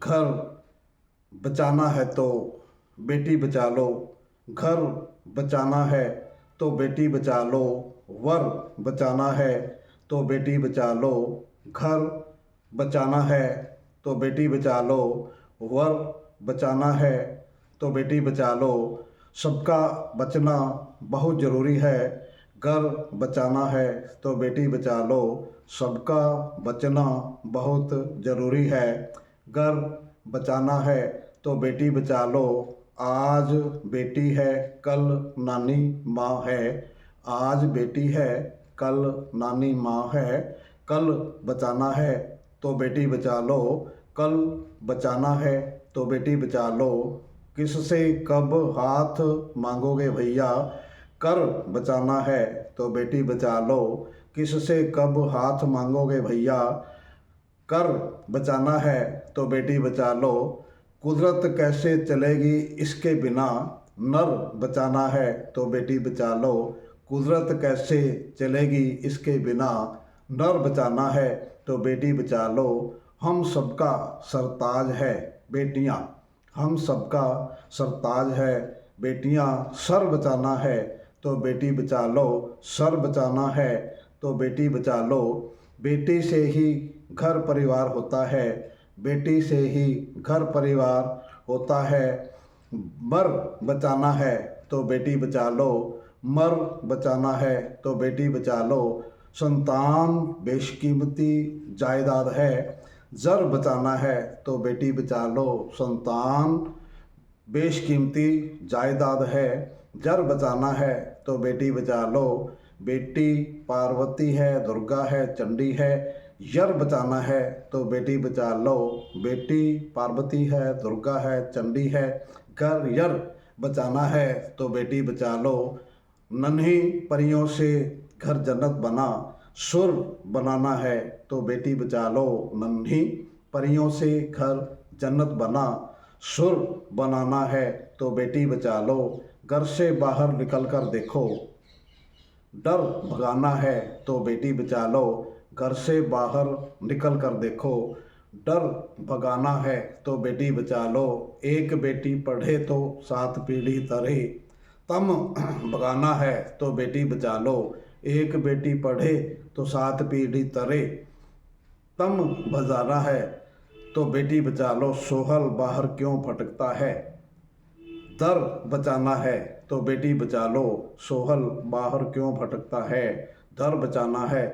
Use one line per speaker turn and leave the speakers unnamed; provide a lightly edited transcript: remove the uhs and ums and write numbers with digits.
घर बचाना है तो बेटी बचा लो, घर बचाना है तो बेटी बचा लो, वर बचाना है तो बेटी बचा लो, घर बचाना है तो बेटी बचा लो, वर बचाना है तो बेटी बचा लो। सबका बचना बहुत ज़रूरी है, घर बचाना है तो बेटी बचा लो। सबका बचना बहुत ज़रूरी है, घर बचाना है तो बेटी बचा लो। आज बेटी है कल नानी माँ है, आज बेटी है कल नानी माँ है। कल बचाना है तो बेटी बचा लो, कल बचाना है तो बेटी बचा लो। किससे कब हाथ मांगोगे भैया, कर बचाना है तो बेटी बचा लो। किससे कब हाथ मांगोगे भैया, कर बचाना है तो बेटी बचा लो। कुदरत कैसे चलेगी इसके बिना, नर बचाना है तो बेटी बचा लो। कुदरत कैसे चलेगी इसके बिना, नर बचाना है तो बेटी बचा लो। हम सबका सरताज है बेटियां, हम सबका सरताज है बेटियां। सर बचाना है तो बेटी बचा लो, सर बचाना है तो बेटी बचा लो। बेटी से ही घर परिवार होता है, बेटी से ही घर परिवार होता है। मर बचाना है तो बेटी बचा लो, मर बचाना है तो बेटी बचा लो। संतान बेशकीमती जायदाद है, जर बचाना है तो बेटी बचा लो। संतान बेशकीमती जायदाद है, जर बचाना है तो बेटी बचा लो। बेटी पार्वती है, दुर्गा है, चंडी है, यर बचाना है तो बेटी बचा लो। बेटी पार्वती है, दुर्गा है, चंडी है, घर यर बचाना है तो बेटी बचा लो। नन्ही परियों से घर जन्नत बना, सुर बनाना है तो बेटी बचा लो। नन्ही परियों से घर जन्नत बना, सुर बनाना है तो बेटी बचा लो। घर से बाहर निकल कर देखो, डर भगाना है तो बेटी बचा लो। घर से बाहर निकल कर देखो, डर भगाना है तो बेटी बचा लो। एक बेटी पढ़े तो 7 पीढ़ी तरे, तम भगाना है तो बेटी बचा लो। एक बेटी पढ़े तो 7 पीढ़ी तरे, तम भजाना है तो बेटी बचा लो। सोहल बाहर क्यों भटकता है, दर बचाना है तो बेटी बचा लो। सोहल बाहर क्यों भटकता है, दर बचाना है